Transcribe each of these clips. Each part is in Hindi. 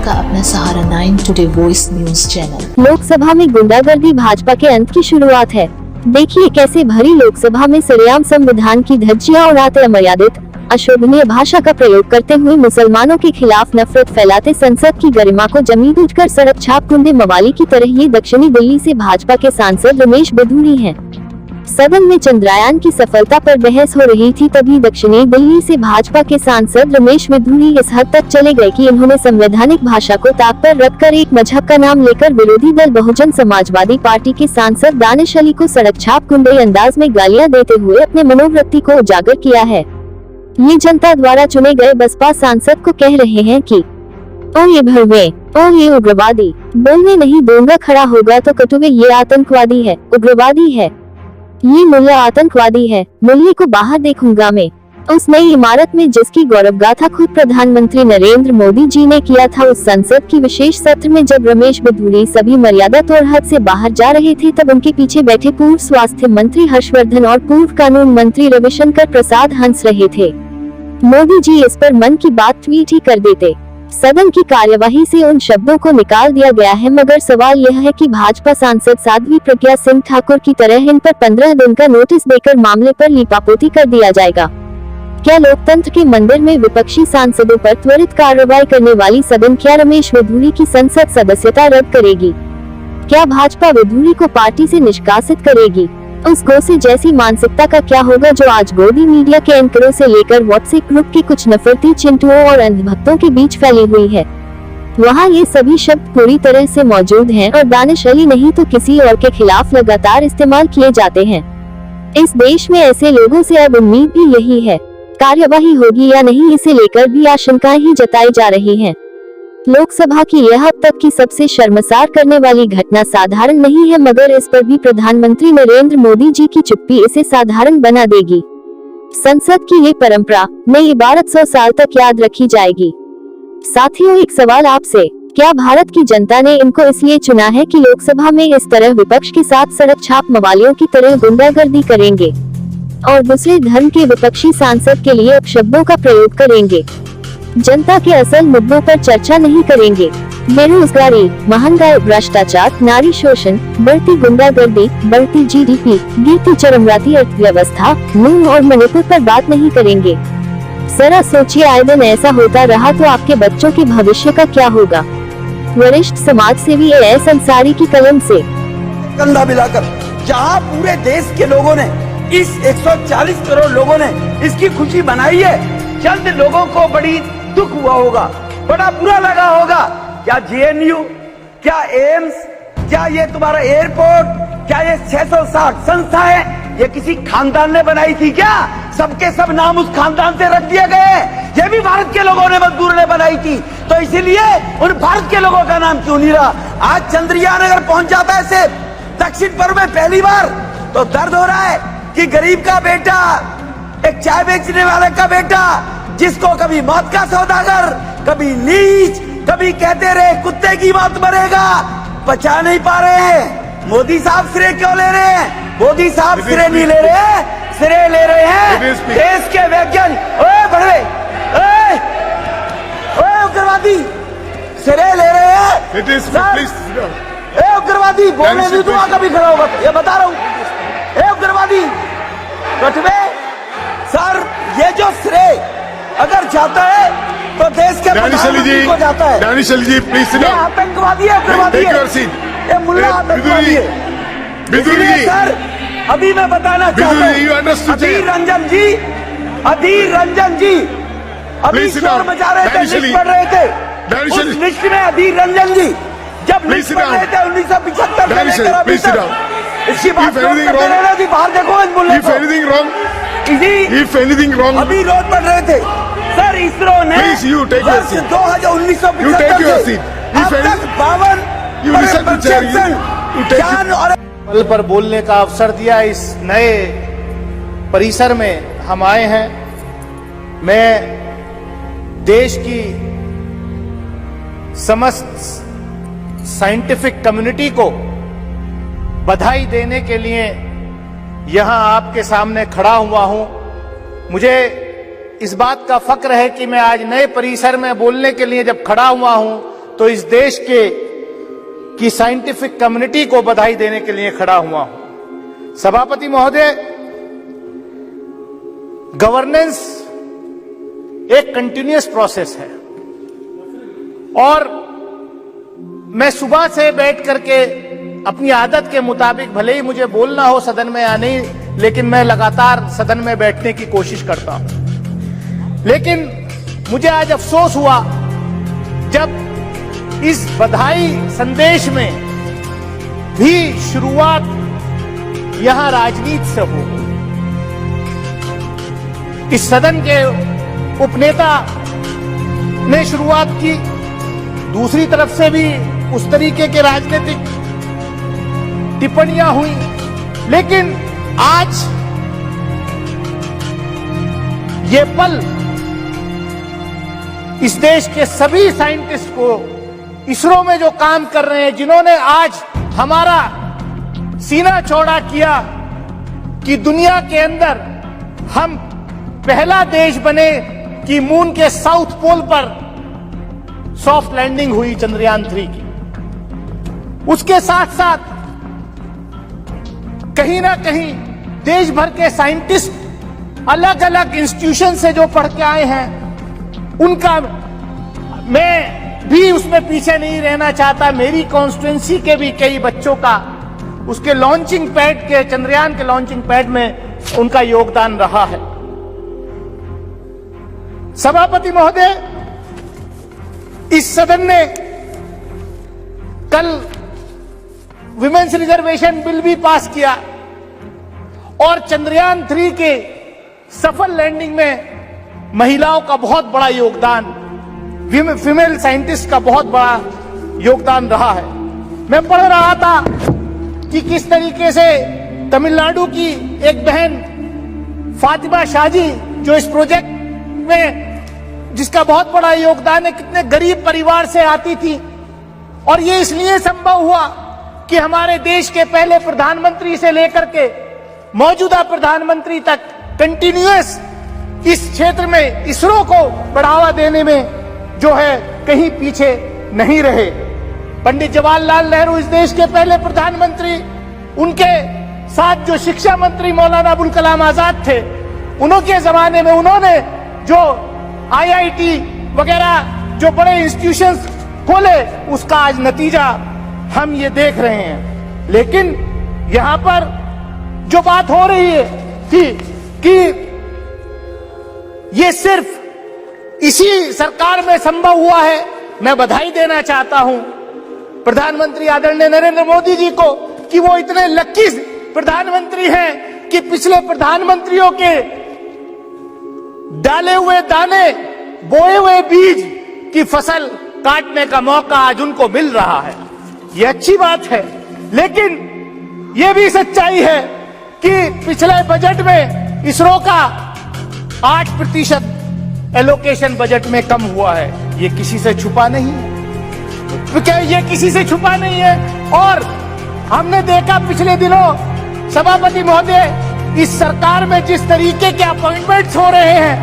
का अपना सहारा 9 today voice news channel. Lok Sabha में गुंडागर्दी भाजपा के अंत की शुरुआत है। देखिए कैसे भरी लोकसभा में सरेआम संविधान की धज्जियां उड़ाते अमर्यादित अशोभनीय भाषा का प्रयोग करते हुए मुसलमानों के खिलाफ नफरत फैलाते संसद की गरिमा को जमीन उठकर सड़क छाप कुंदे मवाली की तरह ये दक्षिणी दिल्ली से भाजपा के सांसद रमेश बधूड़ी हैं। सदन में चंद्रयान की सफलता पर बहस हो रही थी, तभी दक्षिणी दिल्ली से भाजपा के सांसद रमेश बधूड़ी इस हद तक चले गए कि इन्होंने संवैधानिक भाषा को ताक पर रखकर एक मजहब का नाम लेकर विरोधी दल बहुजन समाजवादी पार्टी के सांसद दानिश अली को सड़क छाप कुंडे अंदाज में गालियां देते हुए अपने मनोवृत्ति को उजागर किया है। ये जनता द्वारा चुने गए बसपा सांसद को कह रहे हैं कि ओ ये भड़वे, ओ ये उग्रवादी, बोलने नहीं दूंगा, खड़ा होगा तो कटुए, ये आतंकवादी है, उग्रवादी है, ये मुल्ला आतंकवादी है, मुल्ले को बाहर देखूंगा मैं। उस नई इमारत में जिसकी गौरव गाथा खुद प्रधानमंत्री नरेंद्र मोदी जी ने किया था, उस संसद की विशेष सत्र में जब रमेश बधूड़ी सभी मर्यादा तोड़ हद से बाहर जा रहे थे, तब उनके पीछे बैठे पूर्व स्वास्थ्य मंत्री हर्षवर्धन और पूर्व कानून मंत्री रविशंकर प्रसाद हंस रहे थे। मोदी जी इस पर मन की बात ट्वीट ही कर देते। सदन की कार्यवाही से उन शब्दों को निकाल दिया गया है, मगर सवाल यह है कि भाजपा सांसद साध्वी प्रज्ञा सिंह ठाकुर की तरह इन पर 15 दिन का नोटिस देकर मामले पर लीपापोती कर दिया जाएगा। क्या लोकतंत्र के मंदिर में विपक्षी सांसदों पर त्वरित कार्रवाई करने वाली सदन क्या रमेश बधूड़ी की संसद सदस्यता रद्द करेगी? क्या भाजपा बधूड़ी को पार्टी से निष्कासित करेगी? उस गोसे जैसी मानसिकता का क्या होगा जो आज गोदी मीडिया के एंकरों से लेकर व्हाट्सएप ग्रुप के कुछ नफरती चिंटुओं और अंधभक्तों के बीच फैली हुई है। वहाँ ये सभी शब्द पूरी तरह से मौजूद हैं और दानिश अली नहीं तो किसी और के खिलाफ लगातार इस्तेमाल किए जाते हैं। इस देश में ऐसे लोगों से अब उम्मीद भी यही है। कार्यवाही होगी या नहीं, इसे लेकर भी आशंकाएं ही जताई जा रही हैं। लोकसभा की यह अब तक की सबसे शर्मसार करने वाली घटना साधारण नहीं है, मगर इस पर भी प्रधानमंत्री नरेंद्र मोदी जी की चुप्पी इसे साधारण बना देगी। संसद की ये परंपरा नई इबारत 100 साल तक याद रखी जाएगी। साथियों, एक सवाल आपसे, क्या भारत की जनता ने इनको इसलिए चुना है कि लोकसभा में इस तरह विपक्ष के साथ सड़क छाप मवालियों की तरह गुंडागर्दी करेंगे और दूसरे धर्म के विपक्षी सांसद के लिए अपशब्दों का प्रयोग करेंगे? जनता के असल मुद्दों पर चर्चा नहीं करेंगे। बेरोजगारी, महंगाई, भ्रष्टाचार, नारी शोषण, बढ़ती गुंडागर्दी, बढ़ती जीडीपी, गिरती चरमराती अर्थव्यवस्था, नूह और मणिपुर पर बात नहीं करेंगे। जरा सोचिए, आए दिन ऐसा होता रहा तो आपके बच्चों के भविष्य का क्या होगा? वरिष्ठ समाज सेवी एस अंसारी की कलम से। कंधा मिलाकर जहाँ पूरे देश के लोगों ने, इस 140 करोड़ लोगों ने इसकी खुशी मनाई है, चंद लोगों को बड़ी दुख हुआ होगा, बड़ा बुरा लगा होगा। क्या जेएनयू, क्या एम्स, क्या ये तुम्हारा एयरपोर्ट, क्या ये 660 संस्था है, ये किसी खानदान ने बनाई थी क्या? सबके सब नाम उस खानदान से रख दिए गए। ये भी भारत के लोगों ने, मजदूर ने बनाई थी, तो इसीलिए उन भारत के लोगों का नाम क्यों नहीं रहा? आज चंद्रयान अगर पहुंच जाता है ऐसे दक्षिण पर्व में पहली बार, तो दर्द हो रहा है कि गरीब का बेटा, एक चाय बेचने वाले का बेटा, जिसको कभी मौत का सौदागर, कभी नीच, कभी कहते रहे कुत्ते की मौत मरेगा, बचा नहीं पा रहे हैं। मोदी साहब श्रेय क्यों ले रहे हैं? मोदी साहब श्रेय नहीं ले रहे हैं, श्रेय ले रहे हैं देश के वैज्ञानिक। ओए बड़े, ओए उग्रवादी, श्रेय ले रहे हैं। उग्रवादी बोलने नहीं दूंगा कभी खड़ा होगा, ये बता रहा हूँ। उग्रवादी कटवे सर, ये जो श्रेय अगर जाता है तो देश के प्रधानमंत्री को जाता है। दानिश अली जी प्लीज ये आतंकवादी है, उग्रवादी है, ये मुल्ला आतंकवादी है। इसलिए सर अभी मैं बताना चाहता हूँ, अधीर रंजन जी, अभी शोर मचा रहे थे, लिस्ट पढ़ रहे थे, उस लिस्ट में अधीर रंजन जी जब लिस्ट पढ़ रहे थे 1975 से लेकर अभी तक, इसकी बात बाहर देखो इस मुल्ले को। If anything wrong, अभी रोड पर रहे थे सर, इसरो ने 2075 से अब तक 52 और पल पर बोलने का अवसर दिया। इस नए परिसर में हम आए हैं। मैं देश की समस्त साइंटिफिक कम्युनिटी को बधाई देने के लिए यहां आपके सामने खड़ा हुआ हूं। मुझे इस बात का फक्र है कि मैं आज नए परिसर में बोलने के लिए जब खड़ा हुआ हूं तो इस देश की साइंटिफिक कम्युनिटी को बधाई देने के लिए खड़ा हुआ हूं। सभापति महोदय, गवर्नेंस एक कंटिन्यूअस प्रोसेस है और मैं सुबह से बैठ करके अपनी आदत के मुताबिक, भले ही मुझे बोलना हो सदन में या नहीं, लेकिन मैं लगातार सदन में बैठने की कोशिश करता हूं। लेकिन मुझे आज अफसोस हुआ जब इस बधाई संदेश में भी शुरुआत यहां राजनीति से हो। इस सदन के उपनेता ने शुरुआत की, दूसरी तरफ से भी उस तरीके के राजनीतिक टिप्पणियां हुई, लेकिन आज ये पल इस देश के सभी साइंटिस्ट को, इसरो में जो काम कर रहे हैं, जिन्होंने आज हमारा सीना चौड़ा किया कि दुनिया के अंदर हम पहला देश बने कि मून के साउथ पोल पर सॉफ्ट लैंडिंग हुई चंद्रयान 3 की। उसके साथ साथ कहीं ना कहीं देश भर के साइंटिस्ट अलग अलग इंस्टीट्यूशन से जो पढ़ के आए हैं, उनका, मैं भी उसमें पीछे नहीं रहना चाहता। मेरी कॉन्स्टिट्यूएंसी के भी कई बच्चों का उसके लॉन्चिंग पैड के, चंद्रयान के लॉन्चिंग पैड में उनका योगदान रहा है। सभापति महोदय, इस सदन ने कल विमेन्स रिजर्वेशन बिल भी पास किया और चंद्रयान 3 के सफल लैंडिंग में महिलाओं का बहुत बड़ा योगदान, फीमेल साइंटिस्ट का बहुत बड़ा योगदान रहा है। मैं पढ़ रहा था कि किस तरीके से तमिलनाडु की एक बहन फातिमा शाजी, जो इस प्रोजेक्ट में जिसका बहुत बड़ा योगदान है, कितने गरीब परिवार से आती थी, और ये इसलिए संभव हुआ कि हमारे देश के पहले प्रधानमंत्री से लेकर के मौजूदा प्रधानमंत्री तक कंटिन्यूअस इस क्षेत्र में इसरो को बढ़ावा देने में जो है कहीं पीछे नहीं रहे। पंडित जवाहरलाल नेहरू इस देश के पहले प्रधानमंत्री, उनके साथ जो शिक्षा मंत्री मौलाना अबुल कलाम आजाद थे, उनके जमाने में उन्होंने जो IIT वगैरह जो बड़े इंस्टीट्यूशंस खोले, उसका आज नतीजा हम ये देख रहे हैं। लेकिन यहां पर जो बात हो रही है कि ये सिर्फ इसी सरकार में संभव हुआ है, मैं बधाई देना चाहता हूं प्रधानमंत्री आदरणीय नरेंद्र मोदी जी को कि वो इतने लकी प्रधानमंत्री हैं कि पिछले प्रधानमंत्रियों के डाले हुए दाने, बोए हुए बीज की फसल काटने का मौका आज उनको मिल रहा है। ये अच्छी बात है, लेकिन ये भी सच्चाई है कि पिछले बजट में इसरो का 8% एलोकेशन बजट में कम हुआ है। ये किसी से छुपा नहीं है, क्या ये किसी से छुपा नहीं है। और हमने देखा पिछले दिनों सभापति महोदय, इस सरकार में जिस तरीके के अपॉइंटमेंट्स हो रहे हैं,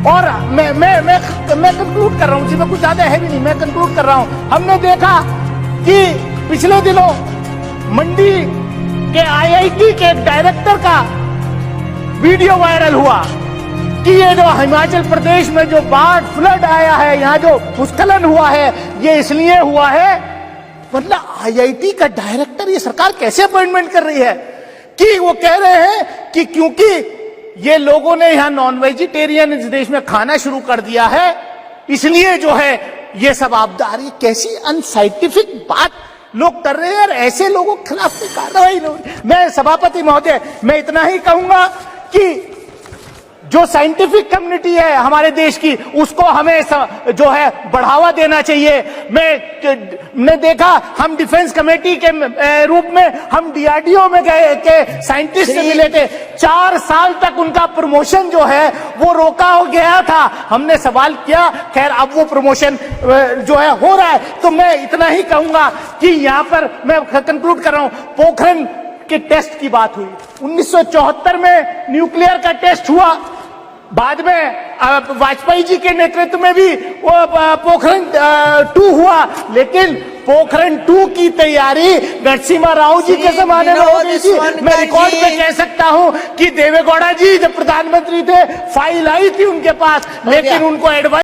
और मैं कंक्लूड कर रहा हूं, जिसमें कुछ ज्यादा है भी नहीं, मैं कंक्लूड कर रहा हूं। हमने देखा कि पिछले दिनों मंडी के IIT के डायरेक्टर का वीडियो वायरल हुआ कि ये जो हिमाचल प्रदेश में जो बाढ़ फ्लड आया है, यहाँ जो भूस्खलन हुआ है, ये इसलिए हुआ है। मतलब IIT का डायरेक्टर ये सरकार कैसे अपॉइंटमेंट कर रही है कि वो कह रहे हैं कि क्योंकि ये लोगों ने यहां नॉन वेजिटेरियन इस देश में खाना शुरू कर दिया है, इसलिए जो है ये सब आपदा आ रही है। कैसी अनसाइंटिफिक बात लोग कर रहे हैं, और ऐसे लोगों के खिलाफ कोई कार्रवाई नहीं। मैं सभापति महोदय, मैं इतना ही कहूंगा कि जो साइंटिफिक कम्युनिटी है हमारे देश की, उसको हमें जो है बढ़ावा देना चाहिए। मैंने देखा, हम डिफेंस कमेटी के रूप में हम DRDO में गए के साइंटिस्ट से मिले थे। 4 साल तक उनका प्रमोशन जो है वो रोका हो गया था। हमने सवाल किया, खैर अब वो प्रमोशन जो है हो रहा है। तो मैं इतना ही कहूंगा कि यहाँ पर मैं कंक्लूड कर रहा हूं, पोखरण के टेस्ट की बात हुई, 1974 में न्यूक्लियर का टेस्ट हुआ, बाद में वाजपेयी जी के नेतृत्व में भी वो पोखरण 2 हुआ, लेकिन पोखरण 2 की तैयारी नरसिम्हा राव जी के जमाने में हो गई थी। मैं रिकॉर्ड पे कह सकता हूं कि देवेगौड़ा जी जब प्रधानमंत्री थे फाइल आई थी उनके पास, लेकिन उनको एडवाइस